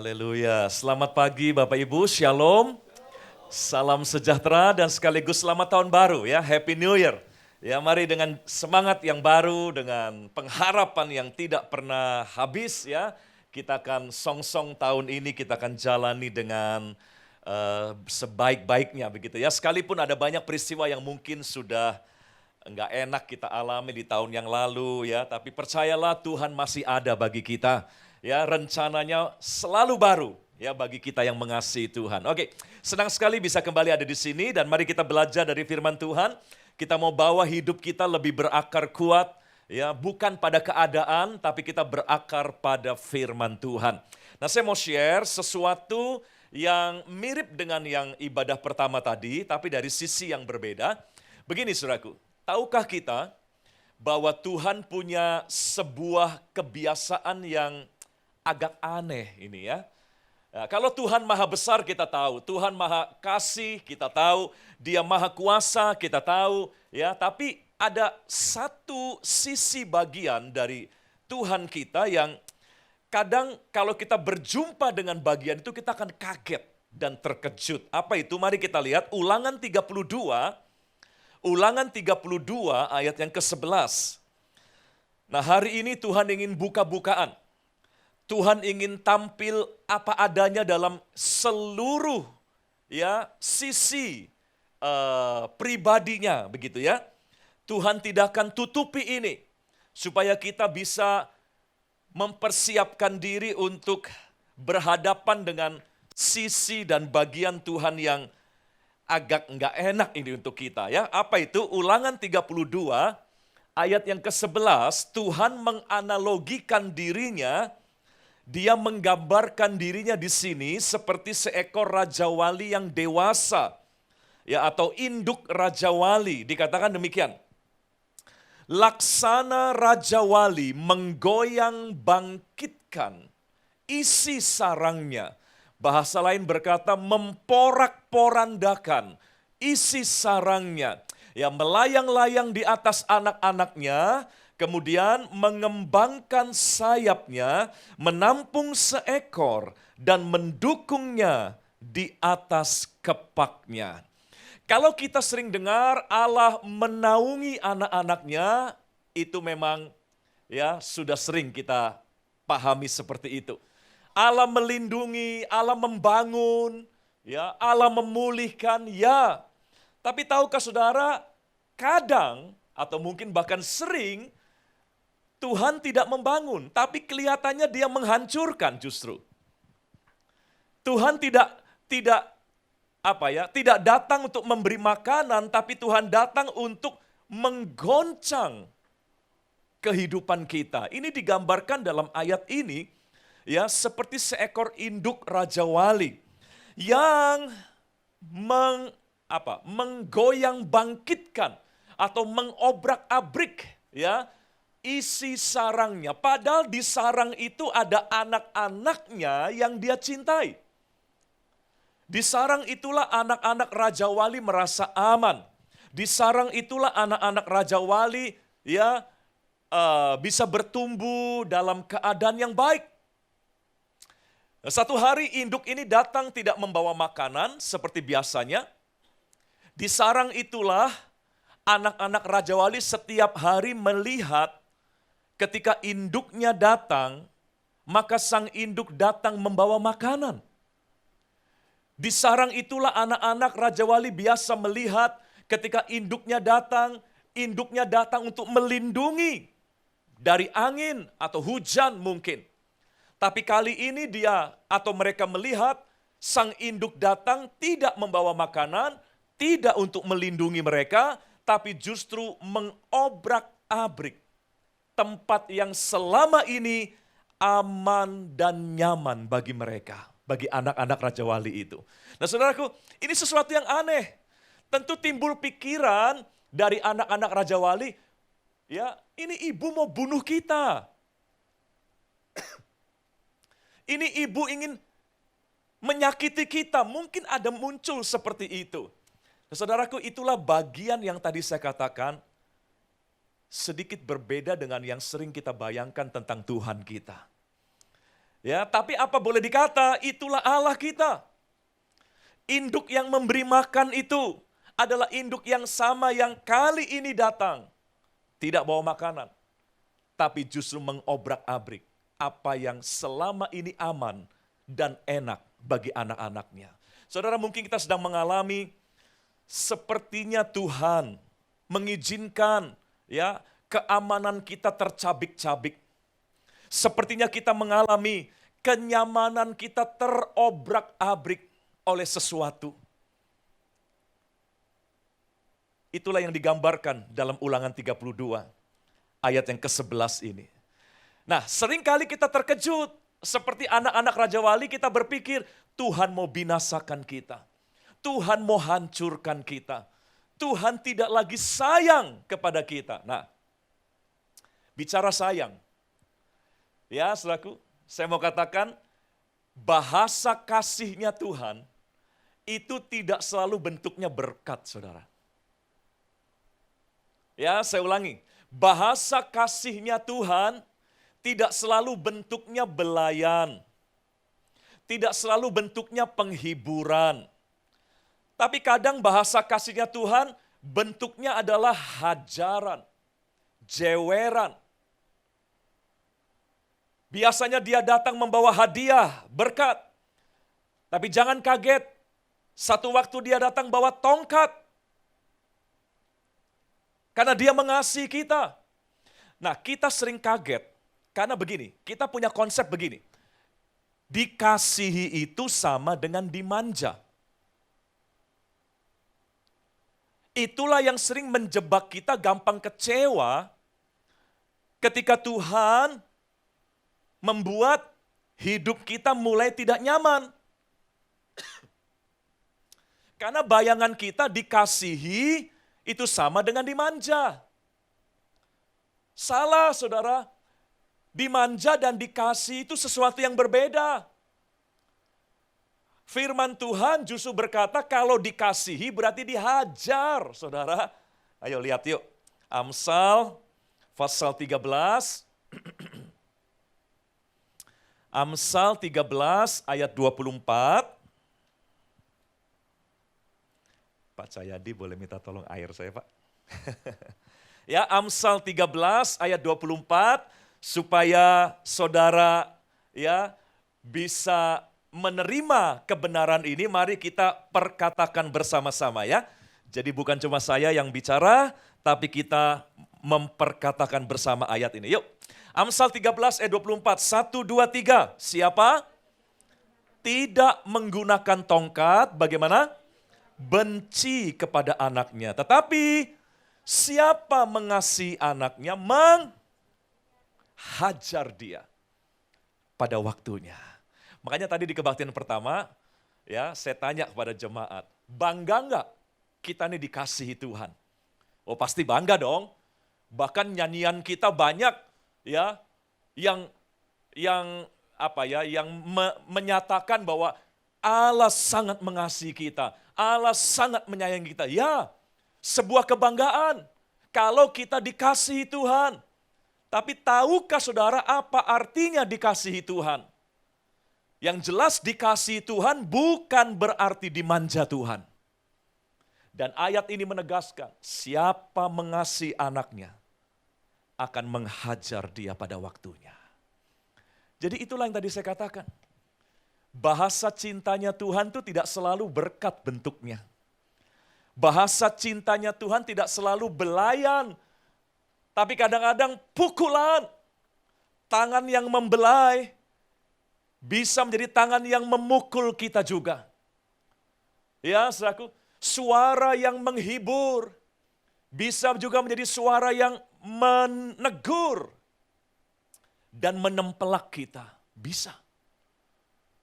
Haleluya. Selamat pagi Bapak Ibu, Shalom. Salam sejahtera dan sekaligus selamat tahun baru ya, Happy New Year. Ya, mari dengan semangat yang baru, dengan pengharapan yang tidak pernah habis ya, kita akan song-song tahun ini, kita akan jalani dengan sebaik-baiknya begitu ya. Sekalipun ada banyak peristiwa yang mungkin sudah enggak enak kita alami di tahun yang lalu ya, tapi percayalah Tuhan masih ada bagi kita. Ya, rencananya selalu baru ya bagi kita yang mengasihi Tuhan. Oke, senang sekali bisa kembali ada di sini dan mari kita belajar dari firman Tuhan. Kita mau bawa hidup kita lebih berakar kuat ya, bukan pada keadaan tapi kita berakar pada firman Tuhan. Nah, saya mau share sesuatu yang mirip dengan yang ibadah pertama tadi tapi dari sisi yang berbeda. Begini Saudaraku, tahukah kita bahwa Tuhan punya sebuah kebiasaan yang agak aneh ini ya. Nah, kalau Tuhan maha besar kita tahu, Tuhan maha kasih kita tahu, Dia maha kuasa kita tahu ya, tapi ada satu sisi bagian dari Tuhan kita yang kadang kalau kita berjumpa dengan bagian itu kita akan kaget dan terkejut. Apa itu? Mari kita lihat Ulangan 32 ayat yang ke-11. Nah, hari ini Tuhan ingin buka-bukaan. Tuhan ingin tampil apa adanya dalam seluruh ya sisi pribadinya begitu ya. Tuhan tidak akan tutupi ini supaya kita bisa mempersiapkan diri untuk berhadapan dengan sisi dan bagian Tuhan yang agak enggak enak ini untuk kita ya. Apa itu? Ulangan 32 ayat yang ke-11, Tuhan menganalogikan dirinya. Dia menggambarkan dirinya di sini seperti seekor raja wali yang dewasa, ya, atau induk raja wali. Dikatakan demikian. Laksana raja wali menggoyang bangkitkan isi sarangnya. Bahasa lain berkata memporak-porandakan isi sarangnya. Ya, melayang-layang di atas anak-anaknya. Kemudian mengembangkan sayapnya, menampung seekor, dan mendukungnya di atas kepaknya. Kalau kita sering dengar Allah menaungi anak-anaknya, itu memang ya sudah sering kita pahami seperti itu. Allah melindungi, Allah membangun, ya, Allah memulihkan, ya. Tapi tahukah saudara, kadang atau mungkin bahkan sering Tuhan tidak membangun, tapi kelihatannya Dia menghancurkan justru. Tuhan tidak datang untuk memberi makanan, tapi Tuhan datang untuk menggoncang kehidupan kita. Ini digambarkan dalam ayat ini ya seperti seekor induk raja wali yang menggoyang bangkitkan atau mengobrak-abrik ya isi sarangnya, padahal di sarang itu ada anak-anaknya yang dia cintai. Di sarang itulah anak-anak Raja Wali merasa aman. Di sarang itulah anak-anak Raja Wali ya bisa bertumbuh dalam keadaan yang baik. Satu hari induk ini datang tidak membawa makanan seperti biasanya. Di sarang itulah anak-anak Raja Wali setiap hari melihat ketika induknya datang, maka sang induk datang membawa makanan. Di sarang itulah anak-anak Raja Wali biasa melihat ketika induknya datang untuk melindungi dari angin atau hujan mungkin. Tapi kali ini mereka melihat sang induk datang tidak membawa makanan, tidak untuk melindungi mereka, tapi justru mengobrak-abrik tempat yang selama ini aman dan nyaman bagi mereka, bagi anak-anak Raja Wali itu. Nah saudaraku, ini sesuatu yang aneh. Tentu timbul pikiran dari anak-anak Raja Wali, ya ini ibu mau bunuh kita. Ini ibu ingin menyakiti kita, mungkin ada muncul seperti itu. Nah, saudaraku, itulah bagian yang tadi saya katakan, sedikit berbeda dengan yang sering kita bayangkan tentang Tuhan kita. Ya, tapi apa boleh dikata, itulah Allah kita. Induk yang memberi makan itu adalah induk yang sama yang kali ini datang. Tidak bawa makanan, tapi justru mengobrak-abrik apa yang selama ini aman dan enak bagi anak-anaknya. Saudara, mungkin kita sedang mengalami sepertinya Tuhan mengizinkan ya keamanan kita tercabik-cabik. Sepertinya kita mengalami kenyamanan kita terobrak-abrik oleh sesuatu. Itulah yang digambarkan dalam Ulangan 32, ayat yang ke-11 ini. Nah, seringkali kita terkejut, seperti anak-anak Raja Wali kita berpikir, Tuhan mau binasakan kita. Tuhan mau hancurkan kita. Tuhan tidak lagi sayang kepada kita. Nah, bicara sayang, ya saudaraku, saya mau katakan, bahasa kasihnya Tuhan itu tidak selalu bentuknya berkat, saudara. Ya, saya ulangi. Bahasa kasihnya Tuhan tidak selalu bentuknya belayan. Tidak selalu bentuknya penghiburan. Tapi kadang bahasa kasihnya Tuhan bentuknya adalah hajaran, jeweran. Biasanya dia datang membawa hadiah, berkat. Tapi jangan kaget, satu waktu dia datang bawa tongkat. Karena dia mengasihi kita. Nah, kita sering kaget. Karena begini, kita punya konsep begini. Dikasihi itu sama dengan dimanja. Itulah yang sering menjebak kita gampang kecewa ketika Tuhan membuat hidup kita mulai tidak nyaman. Karena bayangan kita dikasihi itu sama dengan dimanja. Salah, saudara. Dimanja dan dikasih itu sesuatu yang berbeda. Firman Tuhan justru berkata kalau dikasihi berarti dihajar, saudara. Ayo lihat yuk. Amsal pasal 13. Amsal 13 ayat 24. Pak Cahyadi boleh minta tolong air saya, Pak. Ya, Amsal 13 ayat 24 supaya saudara ya bisa menerima kebenaran ini, mari kita perkatakan bersama-sama ya. Jadi bukan cuma saya yang bicara, tapi kita memperkatakan bersama ayat ini. Yuk, Amsal 13 ayat 24, 1, 2, 3. Siapa? Tidak menggunakan tongkat, bagaimana? Benci kepada anaknya. Tetapi siapa mengasihi anaknya, menghajar dia pada waktunya. Makanya tadi di kebaktian pertama, ya saya tanya kepada jemaat, bangga enggak kita ini dikasihi Tuhan? Oh pasti bangga dong. Bahkan nyanyian kita banyak ya yang menyatakan bahwa Allah sangat mengasihi kita. Allah sangat menyayangi kita. Ya, sebuah kebanggaan kalau kita dikasihi Tuhan. Tapi tahukah saudara apa artinya dikasihi Tuhan? Yang jelas dikasihi Tuhan bukan berarti dimanja Tuhan. Dan ayat ini menegaskan, siapa mengasihi anaknya akan menghajar dia pada waktunya. Jadi itulah yang tadi saya katakan. Bahasa cintanya Tuhan itu tidak selalu berkat bentuknya. Bahasa cintanya Tuhan tidak selalu belayan. Tapi kadang-kadang pukulan. Tangan yang membelai bisa menjadi tangan yang memukul kita juga. Ya, saudaraku, suara yang menghibur bisa juga menjadi suara yang menegur dan menempelak kita. Bisa.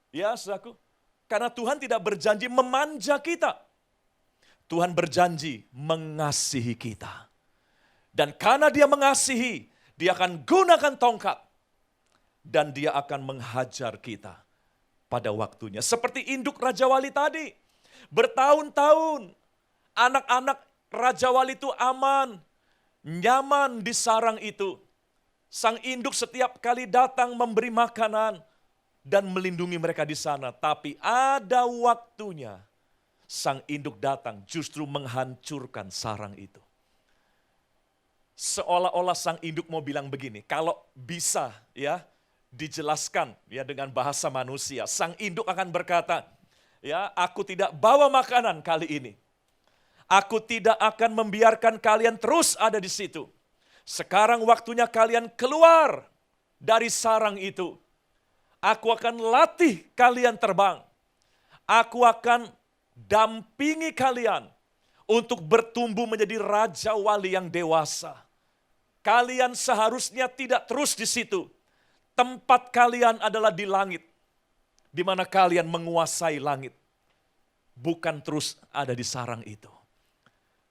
Ya, saudaraku, karena Tuhan tidak berjanji memanja kita. Tuhan berjanji mengasihi kita. Dan karena dia mengasihi, dia akan gunakan tongkat. Dan dia akan menghajar kita pada waktunya. Seperti induk Raja Wali tadi. Bertahun-tahun anak-anak Raja Wali itu aman, nyaman di sarang itu. Sang induk setiap kali datang memberi makanan, dan melindungi mereka di sana. Tapi ada waktunya sang induk datang justru menghancurkan sarang itu. Seolah-olah sang induk mau bilang begini, kalau bisa ya dijelaskan ya dengan bahasa manusia, sang induk akan berkata, ya, aku tidak bawa makanan kali ini. Aku tidak akan membiarkan kalian terus ada di situ. Sekarang waktunya kalian keluar dari sarang itu. Aku akan latih kalian terbang. Aku akan dampingi kalian untuk bertumbuh menjadi raja wali yang dewasa. Kalian seharusnya tidak terus di situ. Tempat kalian adalah di langit, di mana kalian menguasai langit. Bukan terus ada di sarang itu.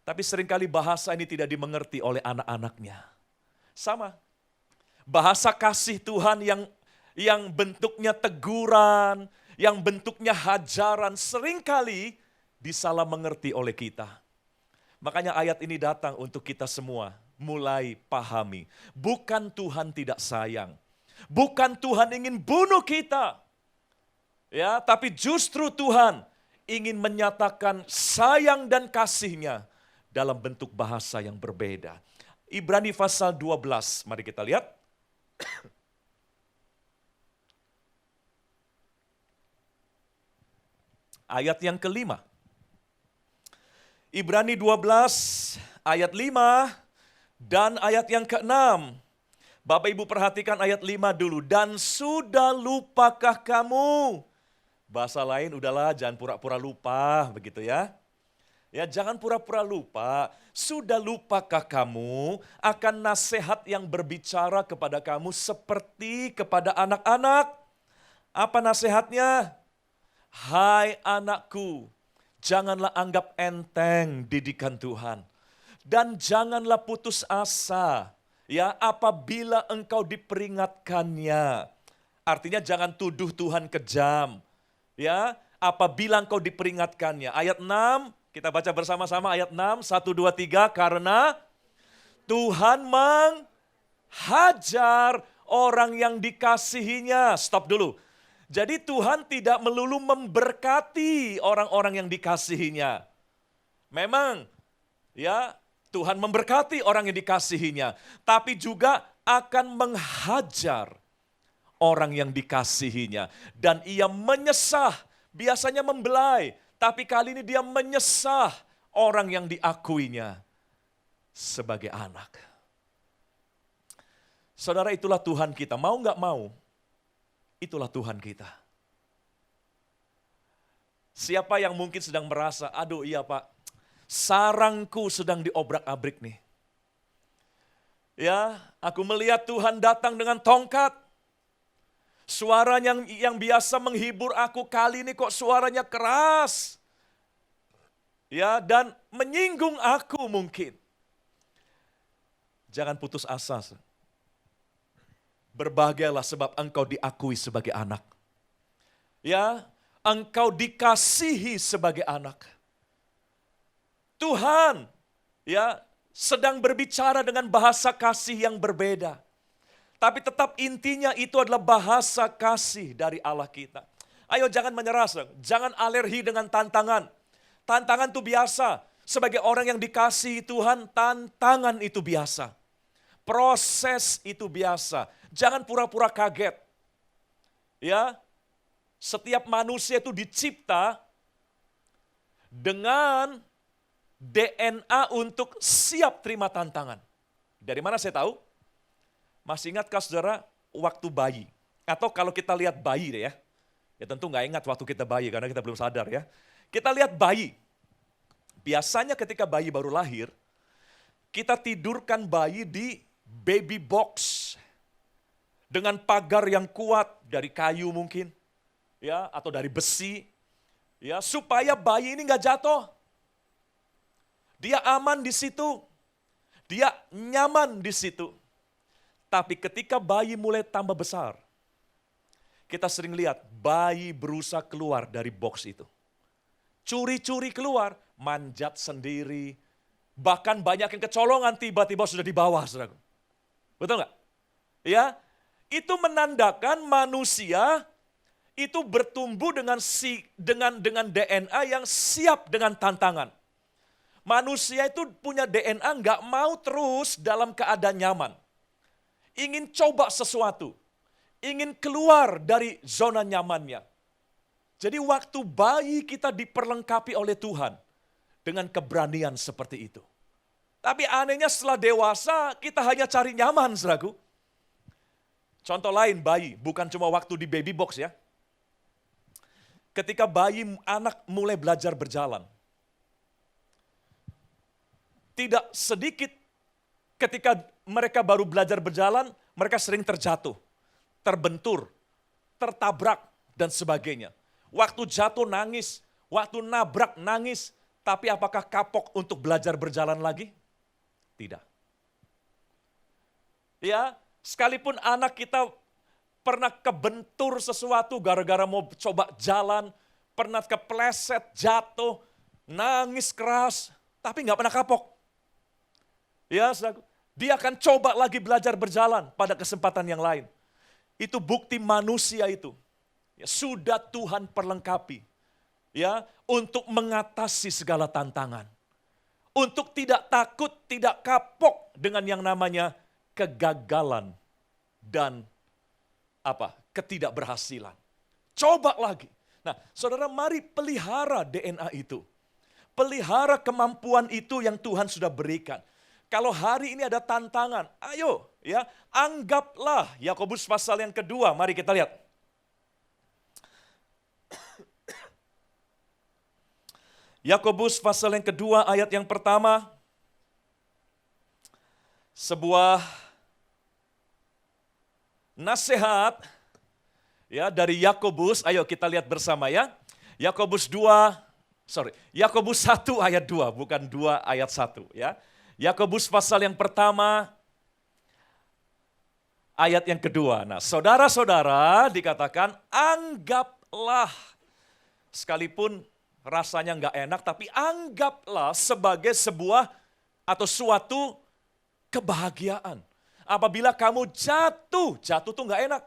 Tapi seringkali bahasa ini tidak dimengerti oleh anak-anaknya. Sama. Bahasa kasih Tuhan yang bentuknya teguran, yang bentuknya hajaran, seringkali disalah mengerti oleh kita. Makanya ayat ini datang untuk kita semua mulai pahami. Bukan Tuhan tidak sayang. Bukan Tuhan ingin bunuh kita. Ya, tapi justru Tuhan ingin menyatakan sayang dan kasih-Nya dalam bentuk bahasa yang berbeda. Ibrani pasal 12, mari kita lihat. Ayat yang kelima. Ibrani 12 ayat 5 dan ayat yang ke-6. Bapak Ibu perhatikan ayat 5 dulu. Dan sudah lupakah kamu? Bahasa lain, udahlah jangan pura-pura lupa, begitu ya. Ya, jangan pura-pura lupa. Sudah lupakah kamu akan nasihat yang berbicara kepada kamu seperti kepada anak-anak? Apa nasihatnya? Hai anakku, janganlah anggap enteng didikan Tuhan. Dan janganlah putus asa, ya, apabila engkau diperingatkannya. Artinya jangan tuduh Tuhan kejam, ya, apabila engkau diperingatkannya. Ayat 6, kita baca bersama-sama ayat 6, 1, 2, 3, karena Tuhan menghajar orang yang dikasihinya. Stop dulu. Jadi Tuhan tidak melulu memberkati orang-orang yang dikasihinya. Memang, ya, Tuhan memberkati orang yang dikasihinya, tapi juga akan menghajar orang yang dikasihinya. Dan ia menyesah, biasanya membelai, tapi kali ini dia menyesah orang yang diakuinya sebagai anak. Saudara, itulah Tuhan kita, mau nggak mau, itulah Tuhan kita. Siapa yang mungkin sedang merasa, aduh iya Pak, sarangku sedang diobrak-abrik nih. Ya, aku melihat Tuhan datang dengan tongkat. Suaranya yang biasa menghibur aku kali ini kok suaranya keras. Ya, dan menyinggung aku mungkin. Jangan putus asa. Berbahagialah sebab engkau diakui sebagai anak. Ya, engkau dikasihi sebagai anak. Tuhan ya sedang berbicara dengan bahasa kasih yang berbeda. Tapi tetap intinya itu adalah bahasa kasih dari Allah kita. Ayo jangan menyerah, jangan alergi dengan tantangan. Tantangan itu biasa. Sebagai orang yang dikasihi Tuhan, tantangan itu biasa. Proses itu biasa. Jangan pura-pura kaget. Ya, setiap manusia itu dicipta dengan DNA untuk siap terima tantangan. Dari mana saya tahu? Masih ingatkah saudara waktu bayi? Atau kalau kita lihat bayi deh ya. Ya tentu nggak ingat waktu kita bayi karena kita belum sadar ya. Kita lihat bayi. Biasanya ketika bayi baru lahir, kita tidurkan bayi di baby box. Dengan pagar yang kuat dari kayu mungkin. Ya, atau dari besi. Ya, supaya bayi ini nggak jatuh. Dia aman di situ. Dia nyaman di situ. Tapi ketika bayi mulai tambah besar, kita sering lihat bayi berusaha keluar dari box itu. Curi-curi keluar, manjat sendiri. Bahkan banyak yang kecolongan tiba-tiba sudah di bawah. Saudara. Betul nggak? Ya, itu menandakan manusia itu bertumbuh dengan DNA yang siap dengan tantangan. Manusia itu punya DNA nggak mau terus dalam keadaan nyaman. Ingin coba sesuatu. Ingin keluar dari zona nyamannya. Jadi waktu bayi kita diperlengkapi oleh Tuhan dengan keberanian seperti itu. Tapi anehnya setelah dewasa kita hanya cari nyaman, saudaraku. Contoh lain bayi, bukan cuma waktu di baby box ya. Ketika anak mulai belajar berjalan. Tidak sedikit ketika mereka baru belajar berjalan, mereka sering terjatuh, terbentur, tertabrak, dan sebagainya. Waktu jatuh nangis, waktu nabrak nangis, tapi apakah kapok untuk belajar berjalan lagi? Tidak. Ya, sekalipun anak kita pernah kebentur sesuatu gara-gara mau coba jalan, pernah kepleset, jatuh, nangis keras, tapi nggak pernah kapok. Ya, dia akan coba lagi belajar berjalan pada kesempatan yang lain. Itu bukti manusia itu. Ya, sudah Tuhan perlengkapi. Ya, untuk mengatasi segala tantangan. Untuk tidak takut, tidak kapok dengan yang namanya kegagalan dan ketidakberhasilan. Coba lagi. Nah, saudara, mari pelihara DNA itu. Pelihara kemampuan itu yang Tuhan sudah berikan. Kalau hari ini ada tantangan, ayo ya, anggaplah Yakobus pasal yang kedua. Mari kita lihat. Yakobus pasal yang kedua ayat yang pertama. Sebuah nasihat ya dari Yakobus. Ayo kita lihat bersama ya. Yakobus 1 ayat 2, bukan 2 ayat 1 ya. Yakobus pasal yang pertama ayat yang kedua. Nah, saudara-saudara dikatakan anggaplah, sekalipun rasanya nggak enak, tapi anggaplah sebagai sebuah atau suatu kebahagiaan. Apabila kamu jatuh tuh nggak enak.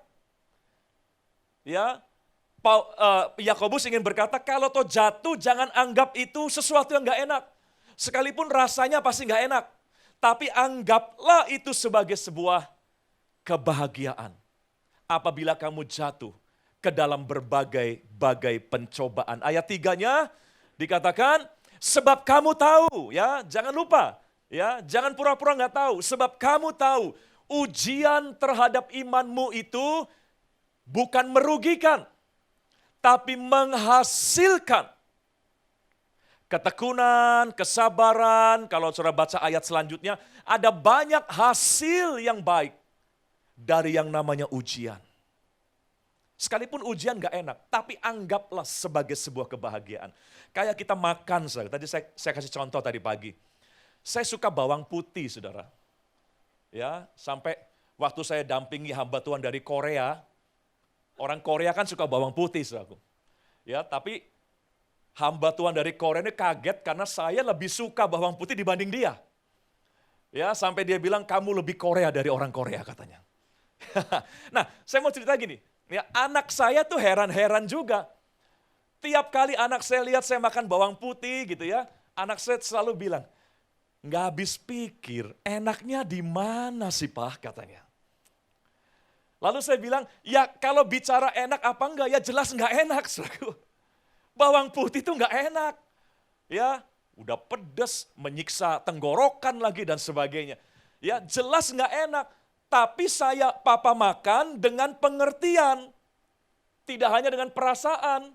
Ya, Yakobus ingin berkata, kalau toh jatuh jangan anggap itu sesuatu yang nggak enak. Sekalipun rasanya pasti nggak enak. Tapi anggaplah itu sebagai sebuah kebahagiaan. Apabila kamu jatuh ke dalam berbagai pencobaan. Ayat 3-nya dikatakan, sebab kamu tahu, ya jangan lupa, ya jangan pura-pura nggak tahu. Sebab kamu tahu, ujian terhadap imanmu itu bukan merugikan, tapi menghasilkan ketekunan, kesabaran. Kalau saudara baca ayat selanjutnya, ada banyak hasil yang baik dari yang namanya ujian. Sekalipun ujian gak enak, tapi anggaplah sebagai sebuah kebahagiaan. Kayak kita makan, saudara. Tadi saya kasih contoh tadi pagi. Saya suka bawang putih, saudara. Ya, sampai waktu saya dampingi hamba Tuhan dari Korea, orang Korea kan suka bawang putih, saudaraku. Ya, tapi hamba Tuhan dari Korea ini kaget karena saya lebih suka bawang putih dibanding dia. Ya, sampai dia bilang kamu lebih Korea dari orang Korea katanya. Nah, saya mau cerita gini. Ya, anak saya tuh heran-heran juga. Tiap kali anak saya lihat saya makan bawang putih gitu ya, anak saya selalu bilang, nggak habis pikir, enaknya di mana sih Pak katanya. Lalu saya bilang, ya kalau bicara enak apa enggak, ya jelas enggak enak. Saudaraku. Bawang putih itu enggak enak. Ya, udah pedas, menyiksa tenggorokan lagi dan sebagainya. Ya, jelas enggak enak. Tapi papa makan dengan pengertian. Tidak hanya dengan perasaan.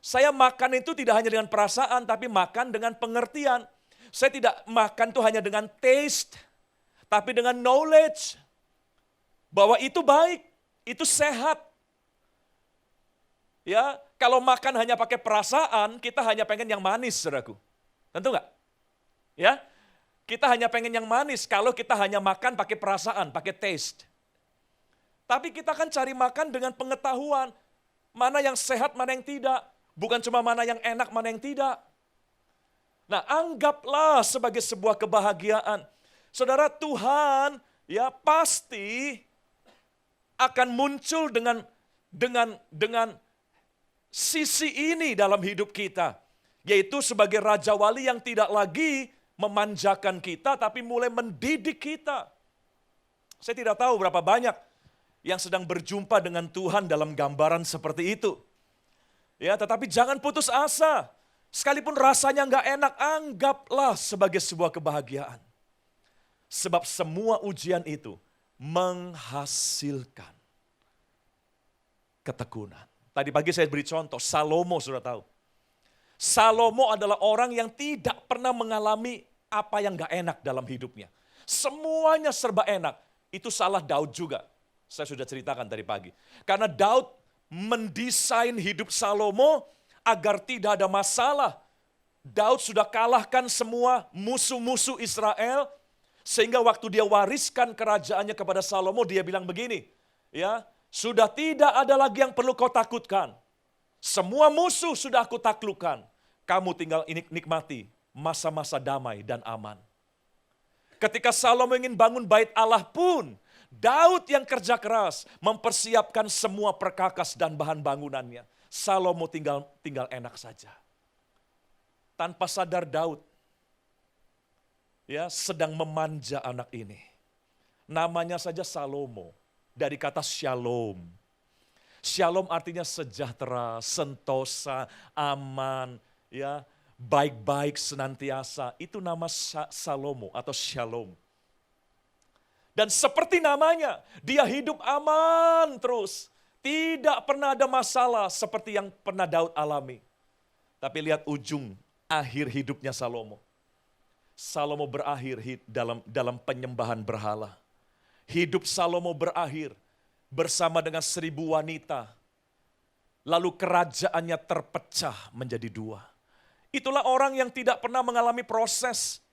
Saya makan itu tidak hanya dengan perasaan, tapi makan dengan pengertian. Saya tidak makan itu hanya dengan taste, tapi dengan knowledge. Bahwa itu baik, itu sehat. Ya, kalau makan hanya pakai perasaan, kita hanya pengen yang manis, saudaraku. Tentu enggak? Ya, kita hanya pengen yang manis kalau kita hanya makan pakai perasaan, pakai taste. Tapi kita kan cari makan dengan pengetahuan, mana yang sehat, mana yang tidak. Bukan cuma mana yang enak, mana yang tidak. Nah, anggaplah sebagai sebuah kebahagiaan. Saudara, Tuhan ya pasti akan muncul dengan sisi ini dalam hidup kita, yaitu sebagai Raja Wali yang tidak lagi memanjakan kita, tapi mulai mendidik kita. Saya tidak tahu berapa banyak yang sedang berjumpa dengan Tuhan dalam gambaran seperti itu. Ya, tetapi jangan putus asa. Sekalipun rasanya nggak enak, anggaplah sebagai sebuah kebahagiaan. Sebab semua ujian itu menghasilkan ketekunan. Tadi pagi saya beri contoh, Salomo sudah tahu. Salomo adalah orang yang tidak pernah mengalami apa yang gak enak dalam hidupnya. Semuanya serba enak. Itu salah Daud juga. Saya sudah ceritakan tadi pagi. Karena Daud mendesain hidup Salomo agar tidak ada masalah. Daud sudah kalahkan semua musuh-musuh Israel. Sehingga waktu dia wariskan kerajaannya kepada Salomo, dia bilang begini. Ya, sudah tidak ada lagi yang perlu kau takutkan. Semua musuh sudah aku taklukkan. Kamu tinggal nikmati masa-masa damai dan aman. Ketika Salomo ingin bangun bait Allah pun, Daud yang kerja keras mempersiapkan semua perkakas dan bahan bangunannya. Salomo tinggal enak saja. Tanpa sadar Daud ya sedang memanja anak ini. Namanya saja Salomo. Dari kata shalom. Shalom artinya sejahtera, sentosa, aman, ya, baik-baik senantiasa. Itu nama Salomo atau shalom. Dan seperti namanya, dia hidup aman terus. Tidak pernah ada masalah seperti yang pernah Daud alami. Tapi lihat ujung akhir hidupnya Salomo. Salomo berakhir dalam penyembahan berhala. Hidup Salomo berakhir bersama dengan 1.000 wanita. Lalu kerajaannya terpecah menjadi 2. Itulah orang yang tidak pernah mengalami proses.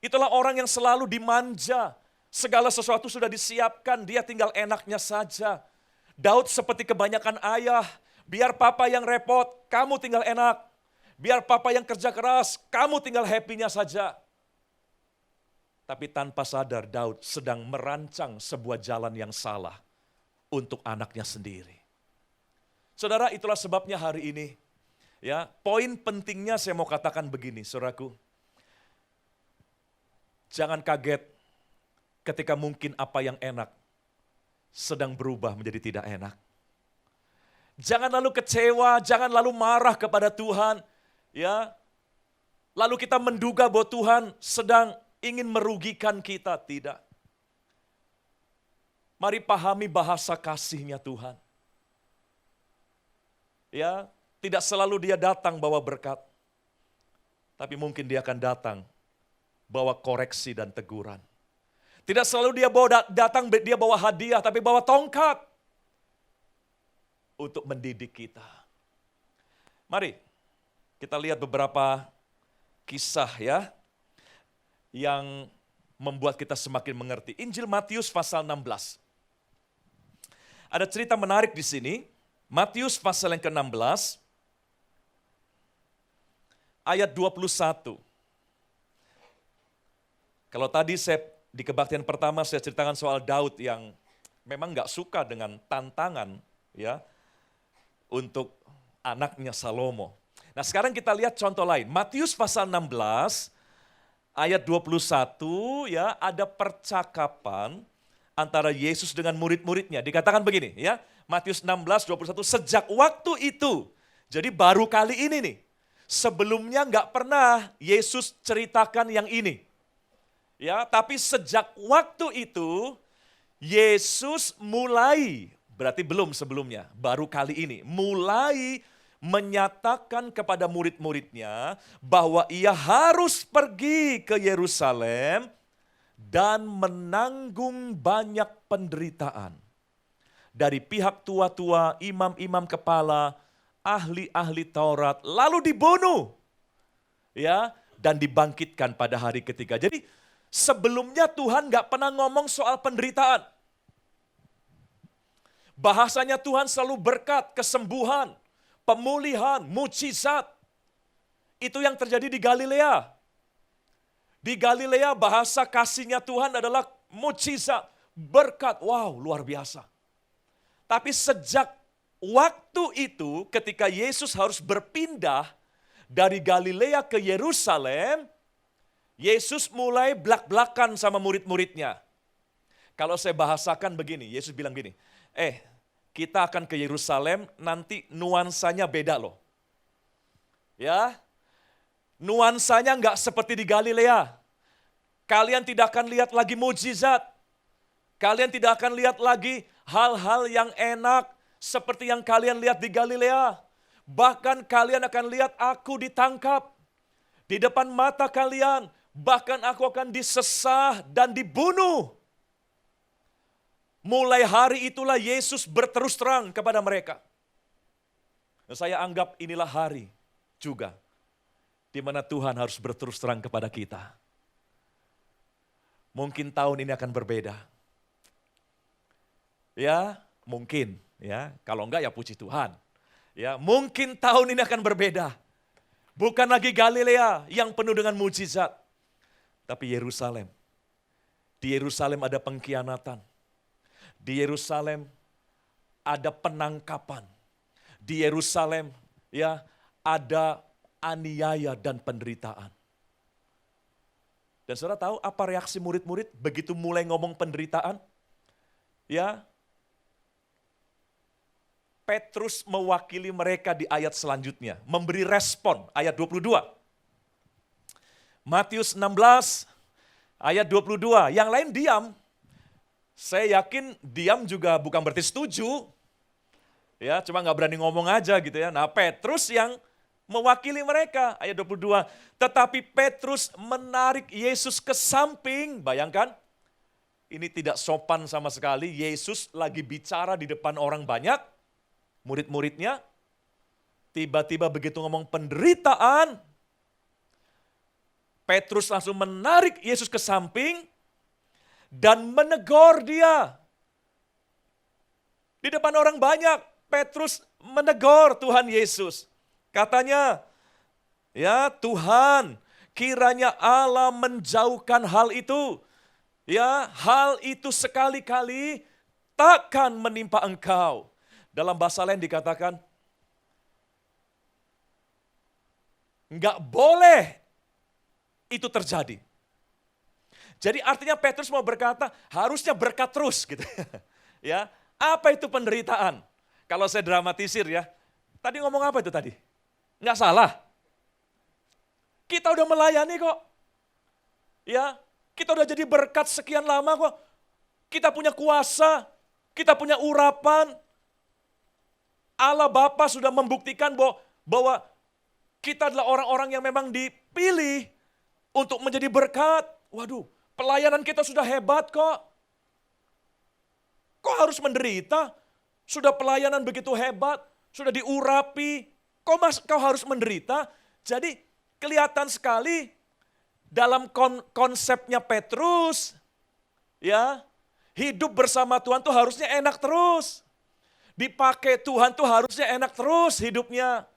Itulah orang yang selalu dimanja. Segala sesuatu sudah disiapkan, dia tinggal enaknya saja. Daud seperti kebanyakan ayah, biar papa yang repot, kamu tinggal enak. Biar papa yang kerja keras, kamu tinggal happy-nya saja. Tapi tanpa sadar Daud sedang merancang sebuah jalan yang salah untuk anaknya sendiri. Saudara, itulah sebabnya hari ini, ya, poin pentingnya saya mau katakan begini, saudaraku. Jangan kaget ketika mungkin apa yang enak sedang berubah menjadi tidak enak. Jangan lalu kecewa, jangan lalu marah kepada Tuhan, ya. Lalu kita menduga bahwa Tuhan sedang ingin merugikan kita, tidak. Mari pahami bahasa kasihnya Tuhan. Ya, tidak selalu dia datang bawa berkat. Tapi mungkin dia akan datang bawa koreksi dan teguran. Tidak selalu dia bawa hadiah, tapi bawa tongkat untuk mendidik kita. Mari kita lihat beberapa kisah ya, yang membuat kita semakin mengerti. Injil Matius pasal 16. Ada cerita menarik di sini. Matius pasal yang ke-16 ayat 21. Kalau tadi di kebaktian pertama saya ceritakan soal Daud yang memang gak suka dengan tantangan ya untuk anaknya Salomo. Nah, sekarang kita lihat contoh lain. Matius pasal 16 ayat 21 ya, ada percakapan antara Yesus dengan murid-muridnya. Dikatakan begini ya, Matius 16:21, sejak waktu itu, jadi baru kali ini nih, sebelumnya nggak pernah Yesus ceritakan yang ini. Ya, tapi sejak waktu itu, Yesus mulai, berarti belum sebelumnya, baru kali ini, mulai menyatakan kepada murid-muridnya bahwa ia harus pergi ke Yerusalem dan menanggung banyak penderitaan dari pihak tua-tua, imam-imam kepala, ahli-ahli Taurat, lalu dibunuh ya, dan dibangkitkan pada hari ketiga. Jadi sebelumnya Tuhan gak pernah ngomong soal penderitaan. Bahasanya Tuhan selalu berkat, kesembuhan, pemulihan, mukjizat. Itu yang terjadi di Galilea. Di Galilea bahasa kasihnya Tuhan adalah mukjizat, berkat. Wow, luar biasa. Tapi sejak waktu itu ketika Yesus harus berpindah dari Galilea ke Yerusalem, Yesus mulai blak-blakan sama murid-muridnya. Kalau saya bahasakan begini, Yesus bilang gini, kita akan ke Yerusalem, nanti nuansanya beda loh. Ya, nuansanya nggak seperti di Galilea. Kalian tidak akan lihat lagi mujizat. Kalian tidak akan lihat lagi hal-hal yang enak seperti yang kalian lihat di Galilea. Bahkan kalian akan lihat aku ditangkap di depan mata kalian. Bahkan aku akan disesah dan dibunuh. Mulai hari itulah Yesus berterus terang kepada mereka. Dan saya anggap inilah hari juga di mana Tuhan harus berterus terang kepada kita. Mungkin tahun ini akan berbeda. Ya, mungkin ya. Kalau enggak ya puji Tuhan. Ya, mungkin tahun ini akan berbeda. Bukan lagi Galilea yang penuh dengan mujizat, tapi Yerusalem. Di Yerusalem ada pengkhianatan. Di Yerusalem ada penangkapan. Di Yerusalem ya ada aniaya dan penderitaan. Dan saudara tahu apa reaksi murid-murid begitu mulai ngomong penderitaan? Ya, Petrus mewakili mereka di ayat selanjutnya, memberi respon, ayat 22. Matius 16, ayat 22, yang lain diam. Saya yakin diam juga bukan berarti setuju. Ya, cuma nggak berani ngomong aja gitu ya. Nah, Petrus yang mewakili mereka, ayat 22. Tetapi Petrus menarik Yesus ke samping, bayangkan. Ini tidak sopan sama sekali, Yesus lagi bicara di depan orang banyak, murid-muridnya, tiba-tiba begitu ngomong penderitaan, Petrus langsung menarik Yesus ke samping dan menegur dia. Di depan orang banyak, Petrus menegur Tuhan Yesus. Katanya, ya Tuhan, kiranya Allah menjauhkan hal itu. Ya, hal itu sekali-kali takkan menimpa engkau. Dalam bahasa lain dikatakan, enggak boleh itu terjadi. Jadi artinya Petrus mau berkata, harusnya berkat terus gitu. Ya, apa itu penderitaan? Kalau saya dramatisir ya, tadi ngomong apa itu tadi? Enggak salah. Kita udah melayani kok. Ya, kita udah jadi berkat sekian lama kok. Kita punya kuasa, kita punya urapan. Allah Bapa sudah membuktikan bahwa kita adalah orang-orang yang memang dipilih untuk menjadi berkat. Waduh, pelayanan kita sudah hebat kok. Kok harus menderita? Sudah pelayanan begitu hebat, sudah diurapi, kau harus menderita? Jadi kelihatan sekali dalam konsepnya Petrus, ya, hidup bersama Tuhan tuh harusnya enak terus. Dipakai Tuhan tuh harusnya enak terus hidupnya.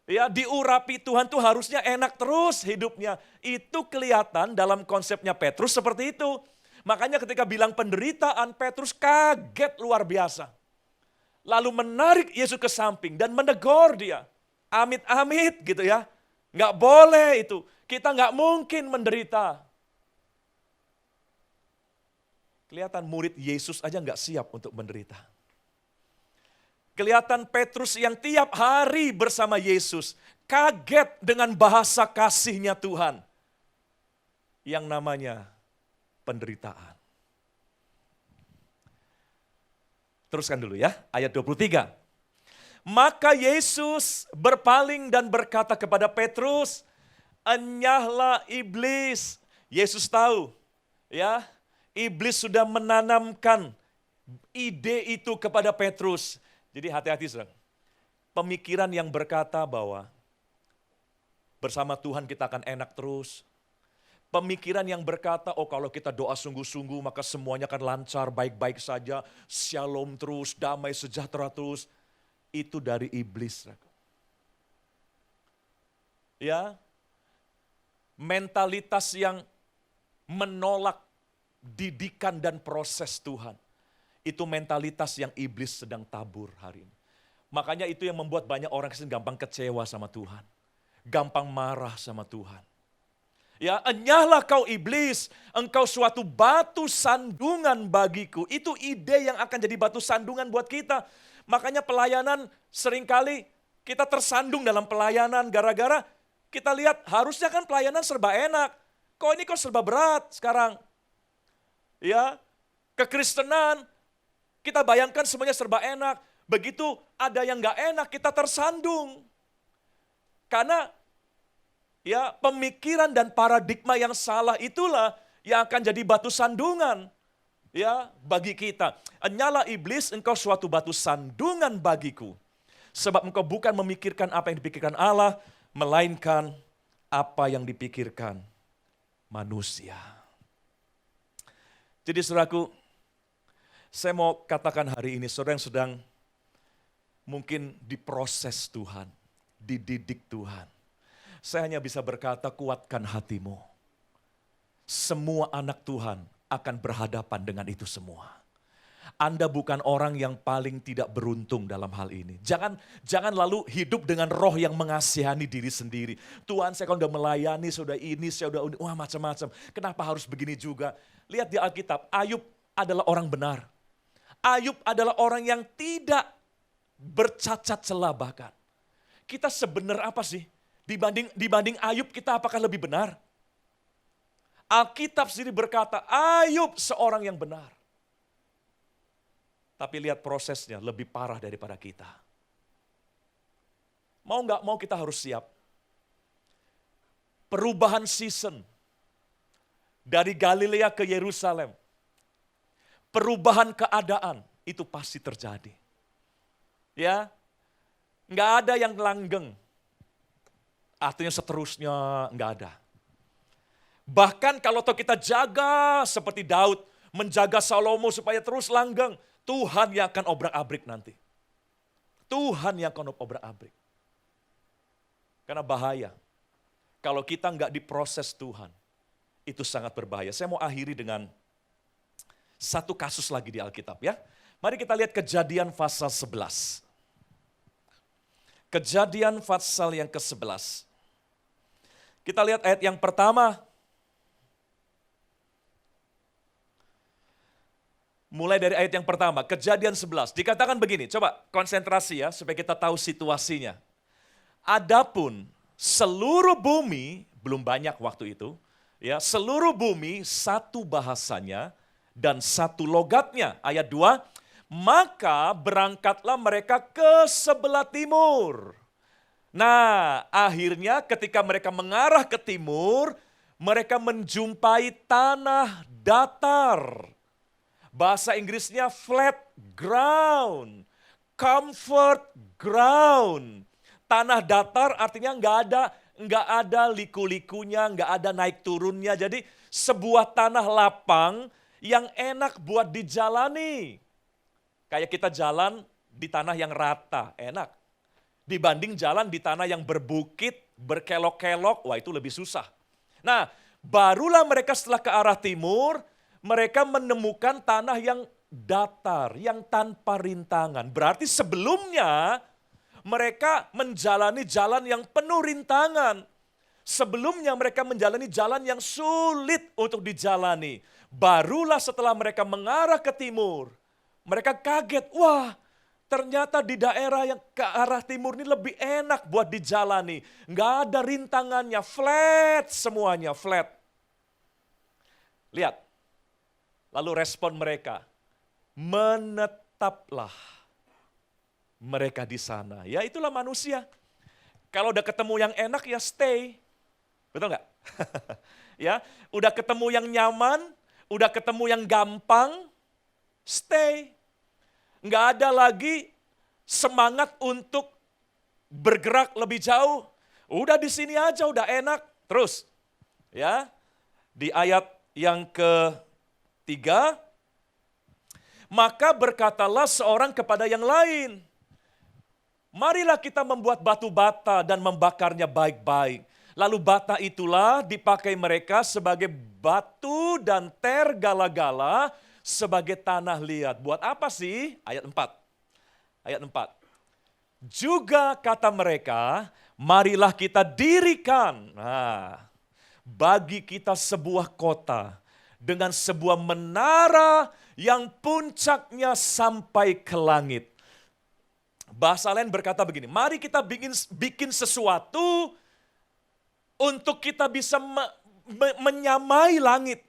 Ya, diurapi Tuhan tuh harusnya enak terus hidupnya. Itu kelihatan dalam konsepnya Petrus seperti itu. Makanya ketika bilang penderitaan, Petrus kaget luar biasa. Lalu menarik Yesus ke samping dan menegur dia. Amit-amit gitu ya. Nggak boleh itu. Kita nggak mungkin menderita. Kelihatan murid Yesus aja nggak siap untuk menderita. Kelihatan Petrus yang tiap hari bersama Yesus kaget dengan bahasa kasihnya Tuhan. Yang namanya penderitaan. Teruskan dulu ya, ayat 23. Maka Yesus berpaling dan berkata kepada Petrus, enyahlah iblis. Yesus tahu, ya, iblis sudah menanamkan ide itu kepada Petrus. Jadi hati-hati, saudara. Pemikiran yang berkata bahwa bersama Tuhan kita akan enak terus. Pemikiran yang berkata, oh kalau kita doa sungguh-sungguh maka semuanya akan lancar, baik-baik saja, shalom terus, damai sejahtera terus. Itu dari iblis. Ya, mentalitas yang menolak didikan dan proses Tuhan. Itu mentalitas yang iblis sedang tabur hari ini. Makanya itu yang membuat banyak orang gampang kecewa sama Tuhan. Gampang marah sama Tuhan. Ya, enyahlah kau iblis, engkau suatu batu sandungan bagiku. Itu ide yang akan jadi batu sandungan buat kita. Makanya pelayanan seringkali kita tersandung dalam pelayanan gara-gara kita lihat harusnya kan pelayanan serba enak. Kok serba berat sekarang? Ya, kekristenan kita bayangkan semuanya serba enak. Begitu ada yang gak enak kita tersandung. Karena ya, pemikiran dan paradigma yang salah itulah yang akan jadi batu sandungan ya bagi kita. Enyahlah iblis, engkau suatu batu sandungan bagiku. Sebab engkau bukan memikirkan apa yang dipikirkan Allah, melainkan apa yang dipikirkan manusia. Jadi saudaraku, saya mau katakan hari ini, saudara yang sedang mungkin diproses Tuhan, dididik Tuhan. Saya hanya bisa berkata, kuatkan hatimu. Semua anak Tuhan akan berhadapan dengan itu semua. Anda bukan orang yang paling tidak beruntung dalam hal ini. Jangan lalu hidup dengan roh yang mengasihani diri sendiri. Tuhan, saya kan udah melayani, sudah ini, saya udah wah macam-macam. Kenapa harus begini juga? Lihat di Alkitab, Ayub adalah orang benar. Ayub adalah orang yang tidak bercacat celah bahkan. Kita sebenar apa sih? Dibanding Ayub, kita apakah lebih benar? Alkitab sendiri berkata, Ayub seorang yang benar. Tapi lihat prosesnya lebih parah daripada kita. Mau nggak mau kita harus siap. Perubahan season dari Galilea ke Yerusalem. Perubahan keadaan itu pasti terjadi. Ya, nggak ada yang langgeng. Artinya seterusnya nggak ada. Bahkan kalau kita jaga seperti Daud, menjaga Salomo supaya terus langgeng, Tuhan yang akan obrak-abrik nanti. Tuhan yang akan obrak-abrik. Karena bahaya. Kalau kita nggak diproses Tuhan, itu sangat berbahaya. Saya mau akhiri dengan satu kasus lagi di Alkitab ya. Mari kita lihat Kejadian pasal 11. Kejadian pasal yang ke-11. Kita lihat ayat yang pertama. Mulai dari ayat yang pertama, Kejadian 11. Dikatakan begini, coba konsentrasi ya supaya kita tahu situasinya. Adapun seluruh bumi, belum banyak waktu itu, ya, seluruh bumi satu bahasanya dan satu logatnya. Ayat 2, maka berangkatlah mereka ke sebelah timur. Nah, akhirnya ketika mereka mengarah ke timur, mereka menjumpai tanah datar. Bahasa Inggrisnya flat ground, comfort ground. Tanah datar artinya nggak ada liku-likunya, nggak ada naik turunnya. Jadi sebuah tanah lapang yang enak buat dijalani. Kayak kita jalan di tanah yang rata, enak. Dibanding jalan di tanah yang berbukit, berkelok-kelok, wah itu lebih susah. Nah, barulah mereka setelah ke arah timur, mereka menemukan tanah yang datar, yang tanpa rintangan. Berarti sebelumnya mereka menjalani jalan yang penuh rintangan. Sebelumnya mereka menjalani jalan yang sulit untuk dijalani. Barulah setelah mereka mengarah ke timur, mereka kaget, wah ternyata di daerah yang ke arah timur ini lebih enak buat dijalani. Nggak ada rintangannya, flat semuanya, flat. Lihat, lalu respon mereka, menetaplah mereka di sana. Ya itulah manusia. Kalau udah ketemu yang enak ya stay. Betul nggak? Ya, udah ketemu yang nyaman, udah ketemu yang gampang, stay. Nggak ada lagi semangat untuk bergerak lebih jauh. Udah di sini aja, udah enak. Terus, ya di ayat yang ke-3, maka berkatalah seorang kepada yang lain, marilah kita membuat batu bata dan membakarnya baik-baik. Lalu bata itulah dipakai mereka sebagai batu dan tergala-gala sebagai tanah liat. Buat apa sih? Ayat 4. Ayat 4. Juga kata mereka, marilah kita dirikan bagi kita sebuah kota dengan sebuah menara yang puncaknya sampai ke langit. Bahasa lain berkata begini, mari kita bikin sesuatu untuk kita bisa menyamai langit.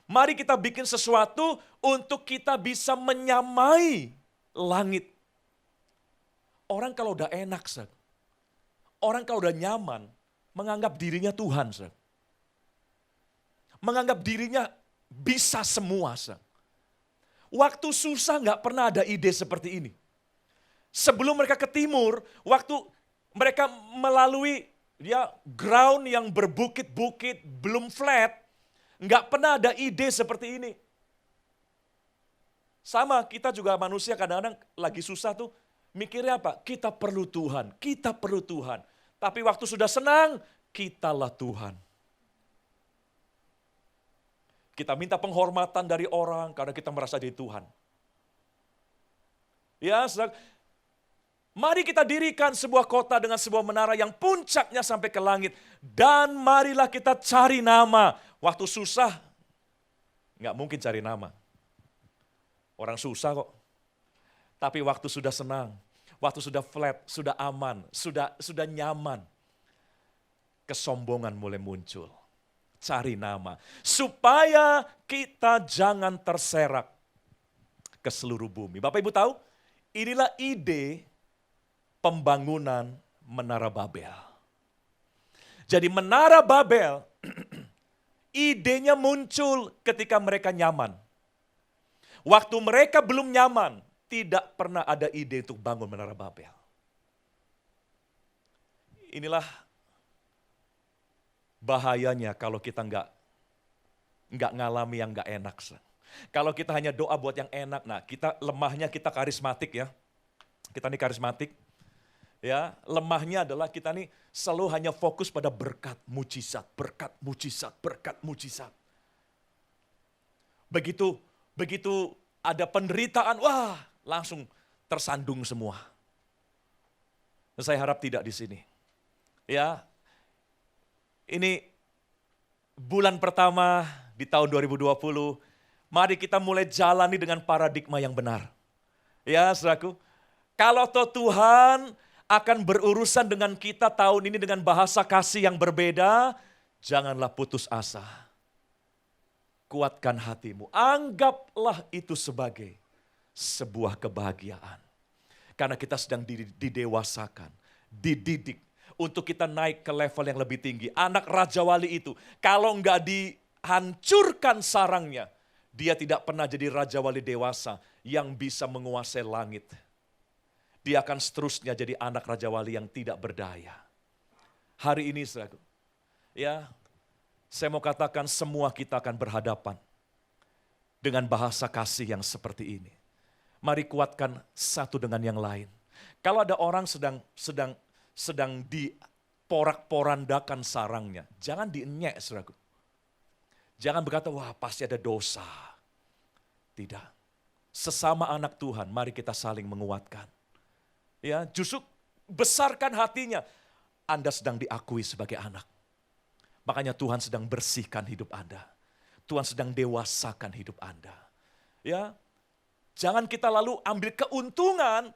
Mari kita bikin sesuatu untuk kita bisa menyamai langit. Orang kalau udah enak, orang kalau udah nyaman, menganggap dirinya Tuhan. Menganggap dirinya bisa semua. Waktu susah nggak pernah ada ide seperti ini. Sebelum mereka ke timur, waktu mereka melalui ground yang berbukit-bukit, belum flat, nggak pernah ada ide seperti ini. Sama, kita juga manusia kadang-kadang lagi susah tuh, mikirnya apa? Kita perlu Tuhan, kita perlu Tuhan. Tapi waktu sudah senang, kitalah Tuhan. Kita minta penghormatan dari orang karena kita merasa jadi Tuhan. Ya, mari kita dirikan sebuah kota dengan sebuah menara yang puncaknya sampai ke langit. Dan marilah kita cari nama. Waktu susah, nggak mungkin cari nama. Orang susah kok. Tapi waktu sudah senang, waktu sudah flat, sudah aman, sudah nyaman, kesombongan mulai muncul. Cari nama. Supaya kita jangan terserak ke seluruh bumi. Bapak Ibu tahu, inilah ide pembangunan Menara Babel. Jadi Menara Babel, idenya muncul ketika mereka nyaman. Waktu mereka belum nyaman, tidak pernah ada ide untuk bangun Menara Babel. Inilah bahayanya kalau kita nggak ngalami yang nggak enak. Kalau kita hanya doa buat yang enak, nah kita lemahnya kita karismatik ya. Kita nih karismatik. Ya, lemahnya adalah kita nih selalu hanya fokus pada berkat mujizat, berkat mujizat, berkat mujizat. Begitu ada penderitaan, wah langsung tersandung semua. Saya harap tidak di sini. Ya, ini bulan pertama di tahun 2020, mari kita mulai jalani dengan paradigma yang benar. Ya, saudaraku, kalau toh Tuhan akan berurusan dengan kita tahun ini dengan bahasa kasih yang berbeda, janganlah putus asa. Kuatkan hatimu, anggaplah itu sebagai sebuah kebahagiaan. Karena kita sedang didewasakan, dididik, untuk kita naik ke level yang lebih tinggi. Anak Raja Wali itu, kalau enggak dihancurkan sarangnya, dia tidak pernah jadi Raja Wali dewasa yang bisa menguasai langit. Dia akan seterusnya jadi anak Raja Wali yang tidak berdaya. Hari ini, saudaraku, ya, saya mau katakan semua kita akan berhadapan dengan bahasa kasih yang seperti ini. Mari kuatkan satu dengan yang lain. Kalau ada orang sedang diporak-porandakan sarangnya, jangan dienyek, saudaraku. Jangan berkata, wah pasti ada dosa. Tidak. Sesama anak Tuhan, mari kita saling menguatkan. Ya, justru besarkan hatinya. Anda sedang diakui sebagai anak. Makanya Tuhan sedang bersihkan hidup Anda. Tuhan sedang dewasakan hidup Anda. Ya, jangan kita lalu ambil keuntungan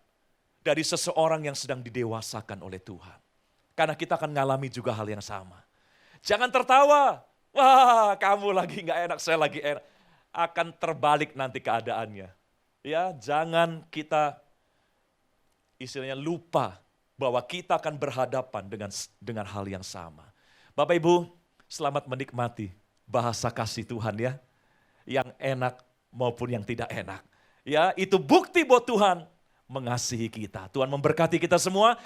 dari seseorang yang sedang didewasakan oleh Tuhan. Karena kita akan mengalami juga hal yang sama. Jangan tertawa. Wah, kamu lagi nggak enak, saya lagi enak. Akan terbalik nanti keadaannya. Ya, jangan kita istilahnya lupa bahwa kita akan berhadapan dengan hal yang sama. Bapak Ibu, selamat menikmati bahasa kasih Tuhan ya. Yang enak maupun yang tidak enak. Ya, itu bukti bahwa Tuhan mengasihi kita. Tuhan memberkati kita semua.